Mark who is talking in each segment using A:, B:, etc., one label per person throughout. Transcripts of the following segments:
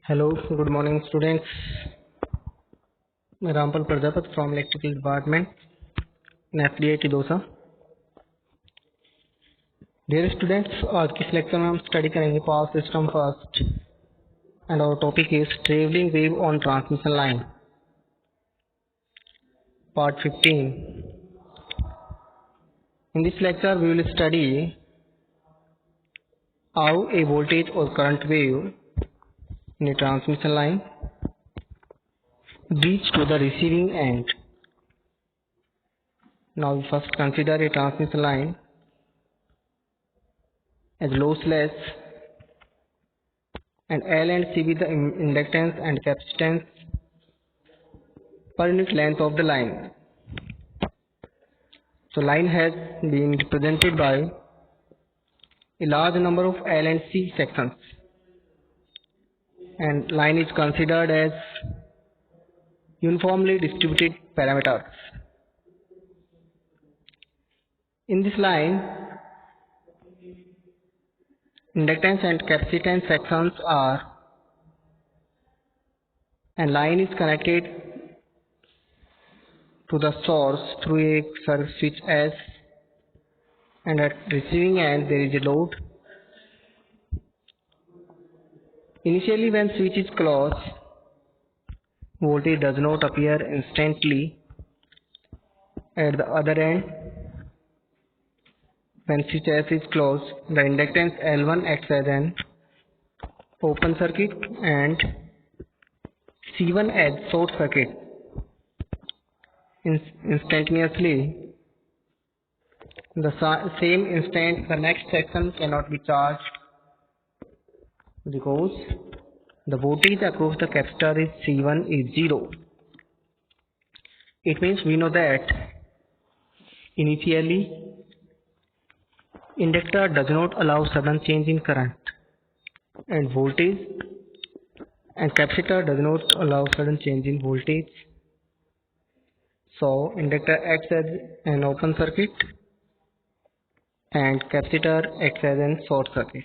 A: Hello, good morning students. मैं Rampal Prajapat from electrical department FDA टिदोसा। Dear students, आज की इस लेक्चर में हम स्टडी करेंगे power system first and our topic is travelling wave on transmission line part 15। In this lecture we will study how a voltage और current wave in a transmission line reach to the receiving end. Now we first consider a transmission line as lossless and L and C be the inductance and capacitance per unit length of the line. So line has been represented by a large number of L and C sections, and line is considered as uniformly distributed parameters. In this line, inductance and capacitance sections are, and line is connected to the source through a surface switch S, and at receiving end there is a load. Initially, when switch is closed, voltage does not appear instantly. At the other end, when switch S is closed, the inductance L1 acts as an open circuit and C1 as short circuit. Instantaneously, the same instant the next section cannot be charged because the voltage across the capacitor is C1 is 0. It means we know that initially inductor does not allow sudden change in current, and voltage and capacitor does not allow sudden change in voltage. So inductor acts as an open circuit and capacitor acts as a short circuit.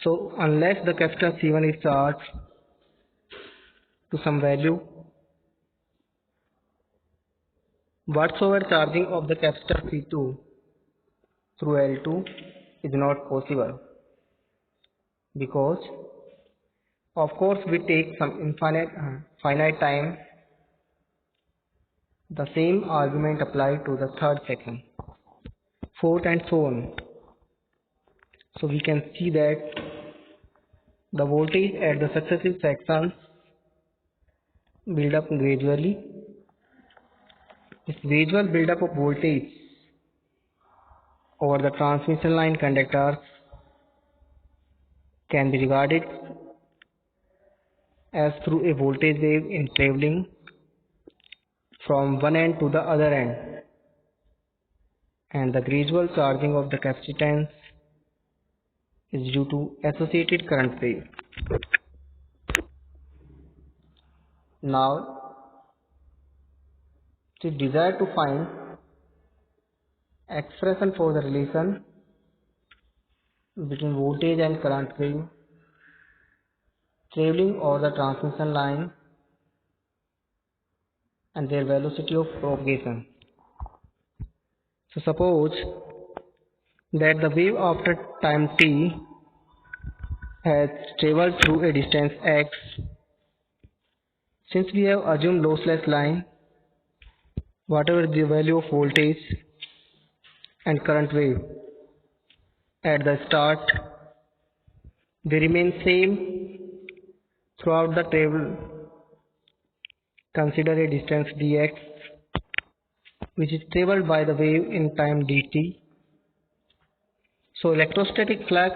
A: So unless the capacitor C1 is charged to some value, whatsoever charging of the capacitor C2 through L2 is not possible, because of course we take some finite time. The same argument applied to the third section, fourth and so on. So we can see that the voltage at the successive sections build up gradually. This gradual build up of voltage over the transmission line conductors can be regarded as through a voltage wave in traveling from one end to the other end, and the gradual charging of the capacitance is due to associated current wave. Now, it is desired to find expression for the relation between voltage and current wave traveling over the transmission line and their velocity of propagation. So suppose that the wave after time t has traveled through a distance x. Since we have assumed lossless line, whatever the value of voltage and current wave at the start, they remain same throughout the travel. Consider a distance dx which is traveled by the wave in time dt. So electrostatic flux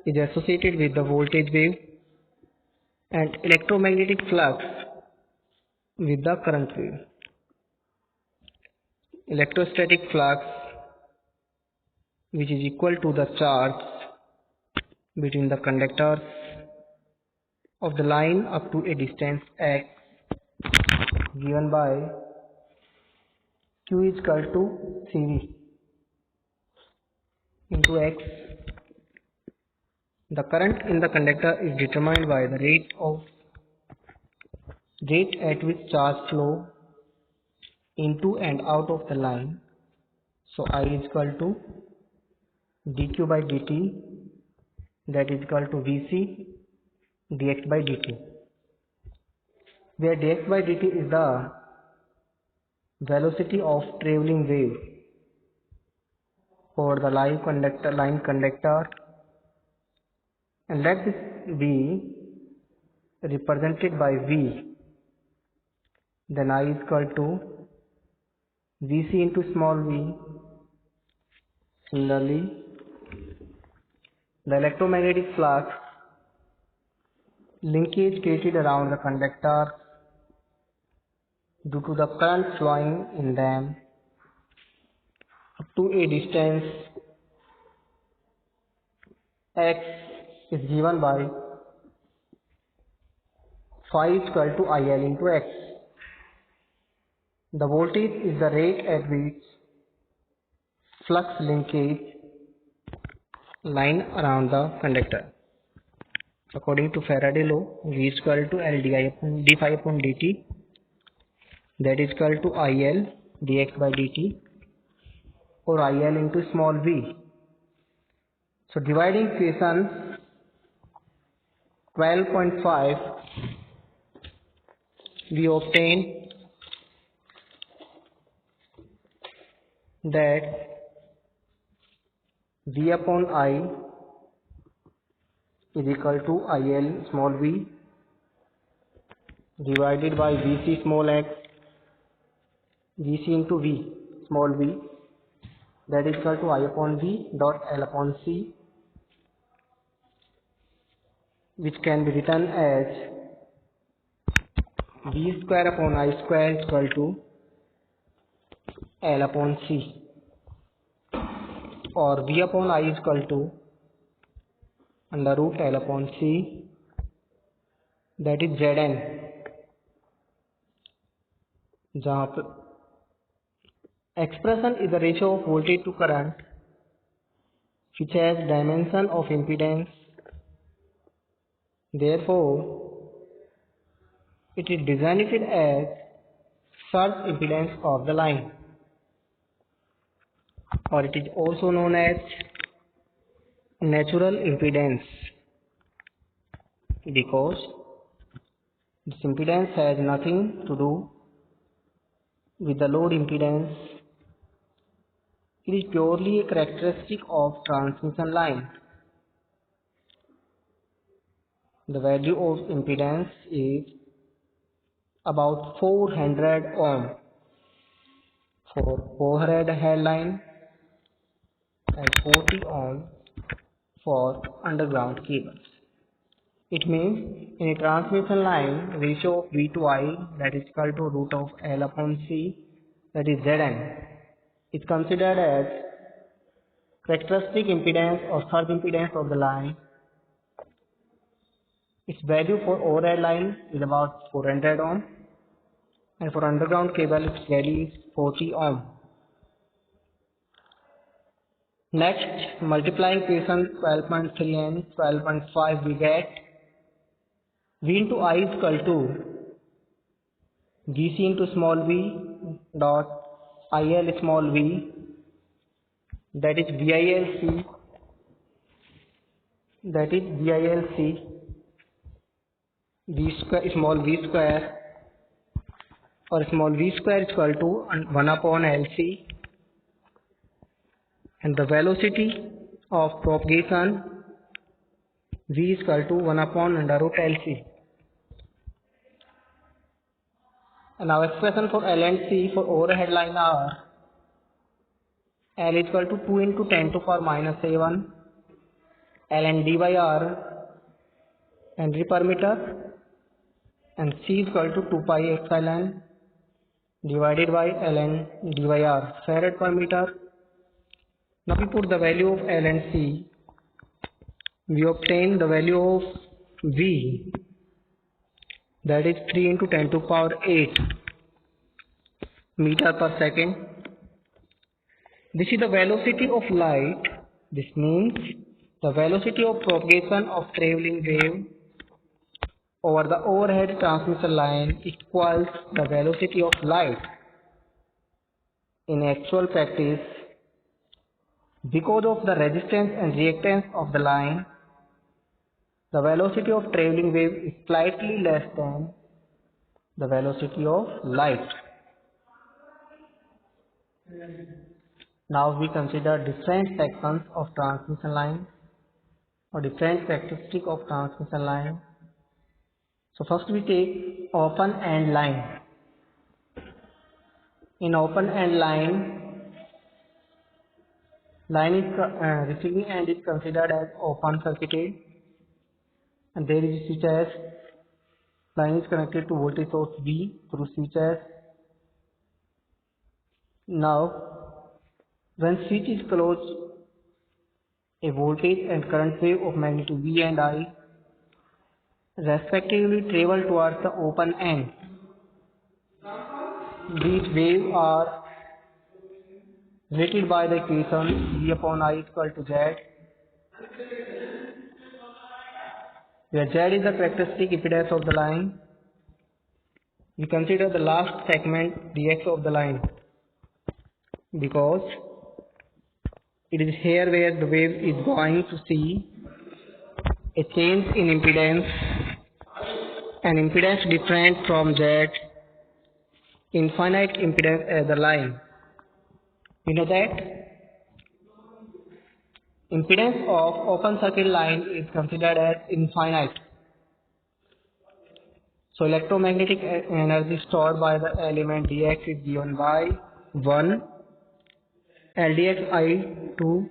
A: is associated with the voltage wave and electromagnetic flux with the current wave. Electrostatic flux, which is equal to the charge between the conductors of the line up to a distance x, given by Q is equal to CV into x. The current in the conductor is determined by the rate at which charge flow into and out of the line. So I is equal to dq by dt, that is equal to Vc dx by dt, where dx by dt is the velocity of traveling wave for the line conductor, and let this be represented by V. Then I is equal to Vc into small v. Similarly, the electromagnetic flux linkage created around the conductor due to the current flowing in them up to a distance x is given by phi is equal to IL into x. The voltage is the rate at which flux linkage line around the conductor. According to Faraday law, V is equal to L d phi upon dt, that is equal to IL dx by dt, or IL into small v. So dividing equation 12.5, we obtain that V upon I is equal to IL small v divided by Vc small x, Vc into V small v, that is equal to I upon V dot L upon C, which can be written as V square upon I square is equal to L upon C, or V upon I is equal to under root L upon C, that is Zn, जहाँ पर expression is the ratio of voltage to current which has dimension of impedance. Therefore, it is designated as surge impedance of the line, or it is also known as natural impedance, because this impedance has nothing to do with the load impedance. It is purely a characteristic of transmission line. The value of impedance is about 400 ohm for overhead line and 40 ohm for underground cables. It means in a transmission line, ratio of V to I, that is equal to root of L upon C, that is Zn, is considered as characteristic impedance or surge impedance of the line. Its value for overhead line is about 400 ohm, and for underground cable its value is 40 ohm. Next, multiplying equation 12.3 and 12.5, we get V into I is equal to Vc into small v dot IL small v, that is VILC, V square small v square, or small v square is equal to 1 upon LC, and the velocity of propagation V is equal to 1 upon under root LC. And our expression for L and C for overhead line are L is equal to 2 into 10 to power minus 7 ln d by r Henry per meter, and C is equal to 2 pi epsilon divided by ln d by r Farad per meter. Now we put the value of L and C. We obtain the value of V, that is 3 into 10 to power 8 meter per second. This is the velocity of light. This means The velocity of propagation of traveling wave over the overhead transmission line equals the velocity of light. In actual practice, because of the resistance and reactance of the line, the velocity of traveling wave is slightly less than the velocity of light. Now we consider different sections of transmission line or different characteristics of transmission line. So first we take open end line. In open end line is receiving end is considered as open circuited, and there is switch as line is connected to voltage source V through switch as. Now when switch is closed, a voltage and current wave of magnitude V and I respectively travel towards the open end. These waves are related by the equation V upon I equal to Z, where Z is the characteristic impedance of the line. We consider the last segment dx of the line because it is here where the wave is going to see a change in impedance, an impedance different from Z, infinite impedance as the line. We know that impedance of open circuit line is considered as infinite. So electromagnetic energy stored by the element dx is given by 1 Ldx I to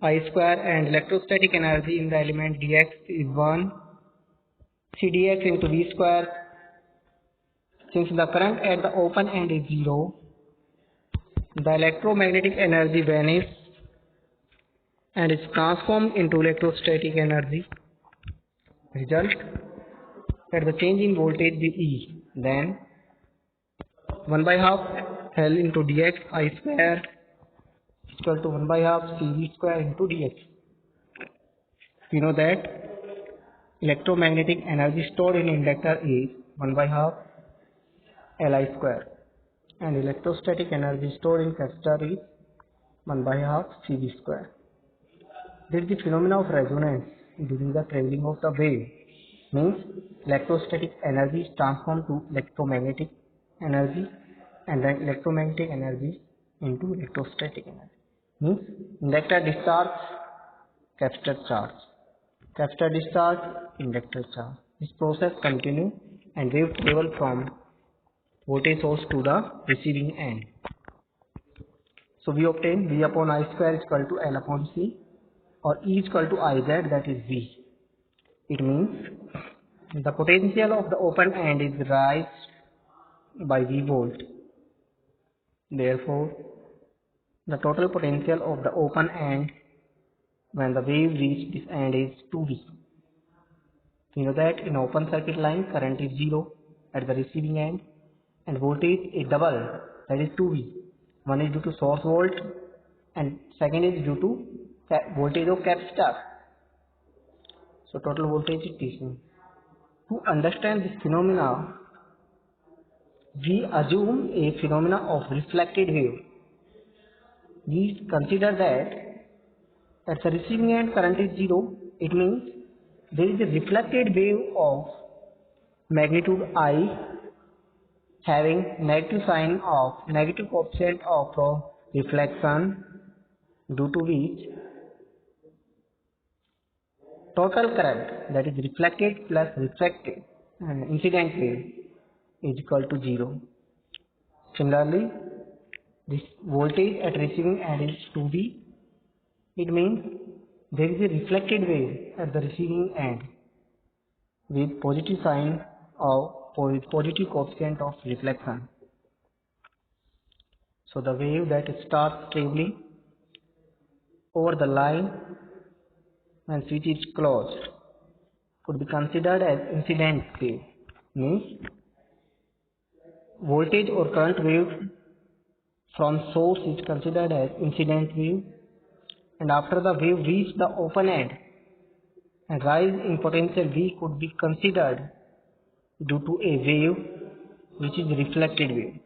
A: I square, and electrostatic energy in the element dx is 1 Cdx into V square. Since the current at the open end is 0, the electromagnetic energy vanishes and is transformed into electrostatic energy. Result, at the change in voltage is E. Then 1 by half L into dx I square equal to 1 by half Cv square into dx. We know that electromagnetic energy stored in inductor is 1 by half Li square, and electrostatic energy stored in capacitor is 1 by half Cv square. This is the phenomena of resonance during the traveling of the wave. Means electrostatic energy is transformed to electromagnetic energy, and then electromagnetic energy into electrostatic energy. Means inductor discharge, capacitor charge, capacitor discharge, inductor charge. This process continues and wave travel from voltage source to the receiving end. So we obtain V upon I square is equal to L upon C, or E is equal to Iz, that is V. It means the potential of the open end is raised by V volt. Therefore, the total potential of the open end when the wave reaches this end is 2V. We know that in open circuit line current is 0 at the receiving end and voltage is double, that is 2V. One is due to source volt and second is due to voltage of capacitor. So total voltage is DC. To understand this phenomena, we assume a phenomena of reflected wave. We consider that at the receiving end current is 0. It means there is a reflected wave of magnitude I having negative sign of negative coefficient of reflection, due to which total current, that is reflected plus refracted incident wave, is equal to 0. Similarly, this voltage at receiving end is 2V. It means there is a reflected wave at the receiving end with positive sign of positive coefficient of reflection. So the wave that starts traveling over the line when switch is closed could be considered as incident wave. Means voltage or current wave from source is considered as incident wave, and after the wave reached the open end, a rise in potential V could be considered due to a wave which is reflected wave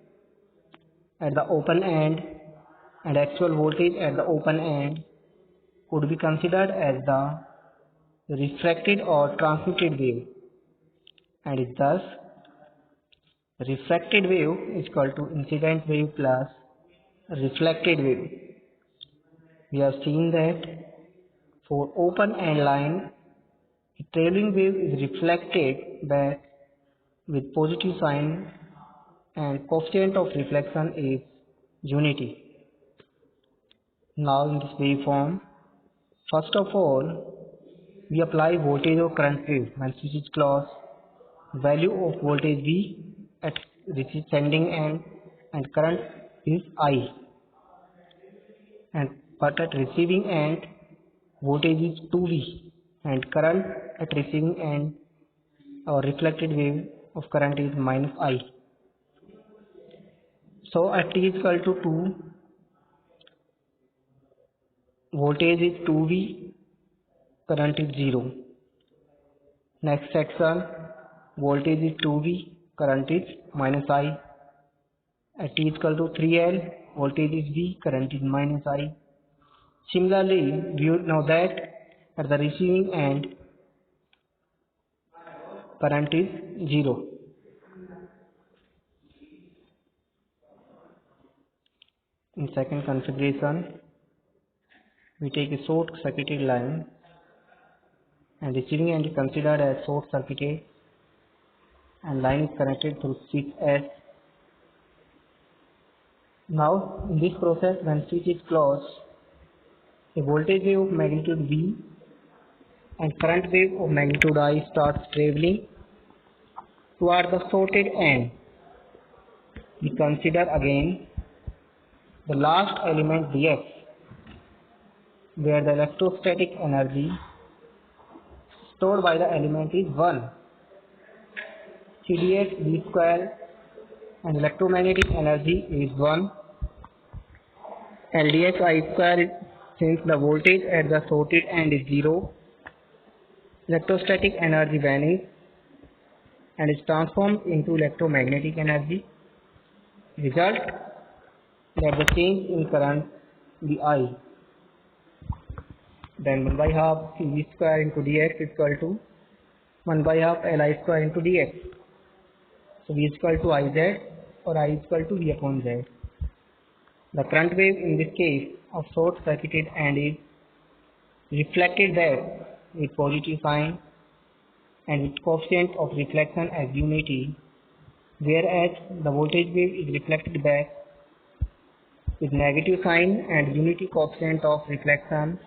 A: at the open end, and actual voltage at the open end could be considered as the refracted or transmitted wave, and is thus refracted wave is equal to incident wave plus reflected wave. We have seen that for open end line, a trailing wave is reflected back with positive sign and coefficient of reflection is unity. Now in this waveform, first of all, we apply voltage or current wave when switch is closed. Value of voltage V at sending end and current is I, but at receiving end voltage is 2V and current at receiving end or reflected wave of current is minus I. So at T is equal to 2, voltage is 2V, current is 0. Next section, voltage is 2V, current is minus I. At T is equal to 3L, voltage is V, current is minus I. Similarly, we know that at the receiving end, current is 0. In second configuration, we take a short circuited line and receiving end is considered as short circuited and line is connected through switch S. Now in this process, when switch is closed, a voltage wave of magnitude V and current wave of magnitude I starts traveling toward the shorted end. We consider again the last element dx, where the electrostatic energy stored by the element is 1. Cdx v square and electromagnetic energy is 1. Ldx I square, since the voltage at the shorted end is 0, electrostatic energy vanishes and is transformed into electromagnetic energy. Result, that the change in current be I. Then 1 by half Cv square into dx is equal to 1 by half Li square into dx. So V is equal to Iz or I is equal to V upon Z. The current wave in this case of short circuited end is reflected back with positive sign and with coefficient of reflection as unity, whereas the voltage wave is reflected back with negative sign and unity coefficient of reflection.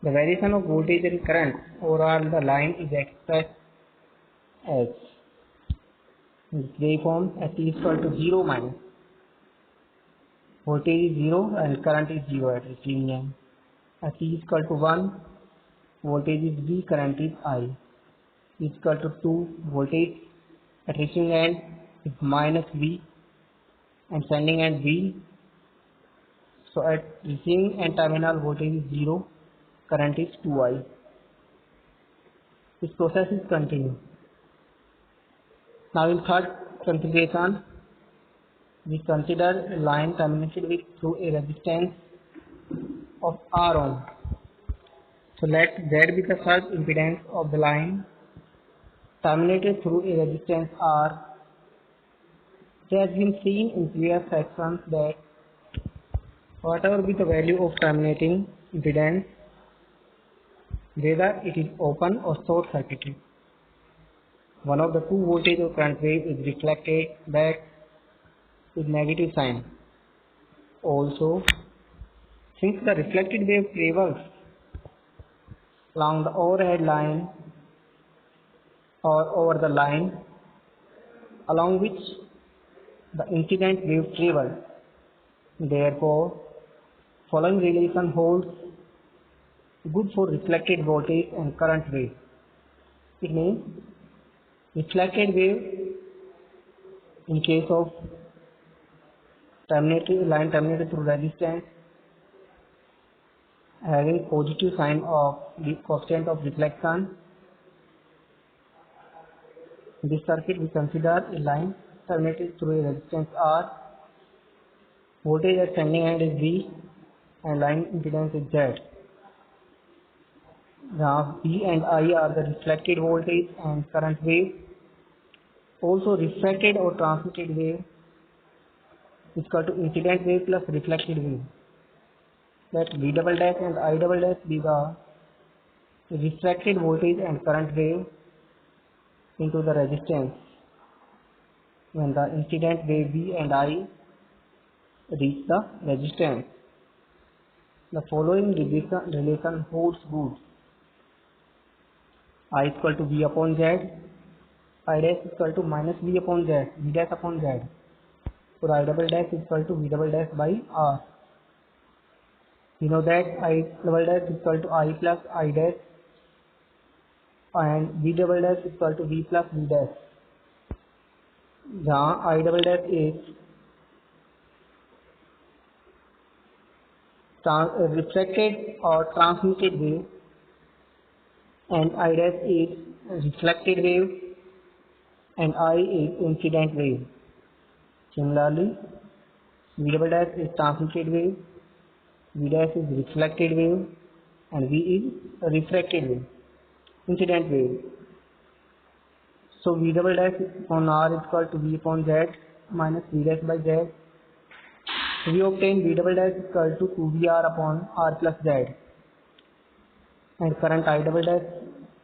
A: The variation of voltage and current over the line is expressed as in this waveform at T is equal to 0 minus. Voltage is 0 and current is 0 at receiving end. At T is equal to 1, voltage is V, current is I. T is equal to 2, voltage at receiving end is minus V and sending end V. So at receiving end terminal voltage is 0, current is 2I. This process is continued. Now in third configuration, we consider a line terminated with through a resistance of R ohm. So let Z be the surge impedance of the line terminated through a resistance R. It has been seen in previous sections that whatever be the value of terminating impedance, whether it is open or short circuited, one of the two voltage or current wave is reflected back with negative sign. Also, since the reflected wave travels along the overhead line or over the line along which the incident wave travels, therefore following relation holds good for reflected voltage and current wave. It means reflected wave in case of line terminated through resistance having positive sign of the coefficient of reflection. In this circuit, we consider a line terminated through a resistance R. Voltage at sending end is V and line impedance is Z. Now V and I are the reflected voltage and current wave. Also refracted or transmitted wave is equal to incident wave plus reflected wave. That V double dash and I double dash be the refracted voltage and current wave into the resistance when the incident wave V and I reach the resistance. The following relation holds good. I is equal to V upon Z, I dash is equal to minus V upon Z, V dash upon Z. So I double dash is equal to V double dash by R. You know that I double dash is equal to I plus I dash and V double dash is equal to V plus V dash. जहाँ I double dash is refracted or transmitted wave and I dash is reflected wave and I is incident wave. Similarly, V double dash is transmitted wave, V dash is reflected wave and V is refracted wave, incident wave. So V double dash upon R is equal to V upon Z minus V dash by Z. We obtain V double dash is equal to 2VR upon R plus Z and current I double dash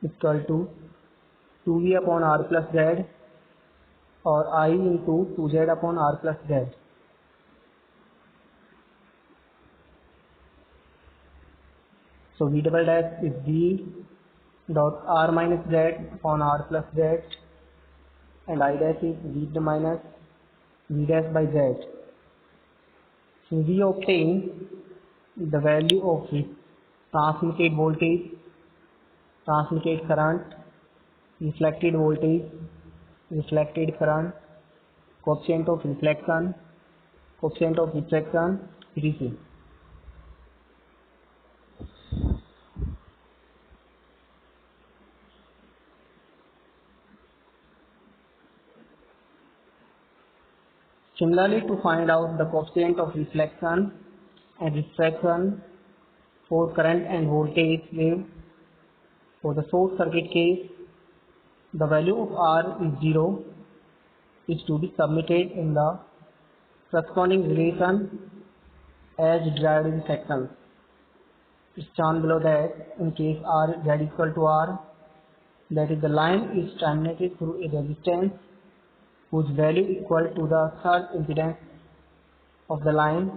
A: is equal to 2V upon R plus Z or I into 2Z upon R plus Z. So V double dash is V dot R minus Z upon R plus Z and I dash is V minus V dash by Z. So we obtain the value of transmitted voltage, transmitted current, reflected voltage, reflected current, coefficient of reflection, coefficient of refraction, etc. Similarly, to find out the coefficient of reflection and refraction for current and voltage wave, for the short circuit case, the value of R is 0 is to be submitted in the corresponding relation as derived in section. It's shown below that in case R Z equal to R, that is the line is terminated through a resistance whose value equal to the third impedance of the line.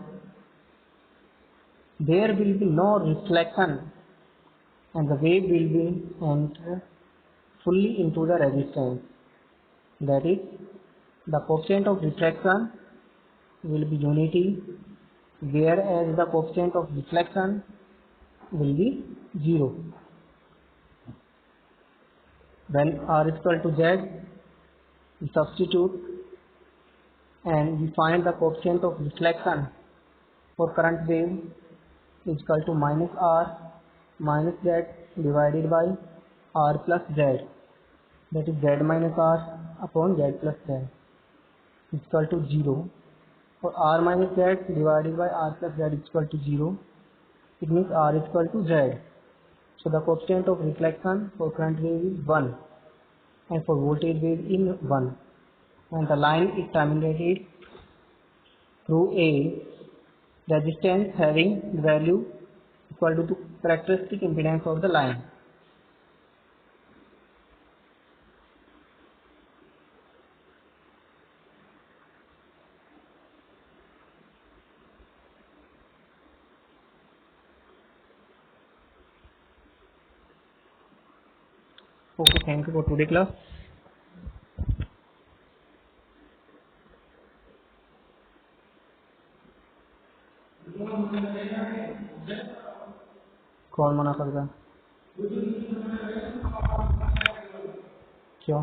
A: There will be no reflection and the wave will be enter fully into the resistance. That is, the coefficient of refraction will be unity, whereas the coefficient of reflection will be 0. When R is equal to Z, we substitute and we find the coefficient of reflection for current wave is equal to minus R minus Z divided by R plus Z, that is Z minus R upon Z plus Z is equal to 0. For R minus Z divided by R plus Z is equal to 0, it means R is equal to Z. So the coefficient of reflection for current wave is 1 and for voltage wave is 1, and the line is terminated through a resistance having the value equal to the characteristic impedance of the line. Okay, thank you for today class. कौन मना कर रहा है? क्यों?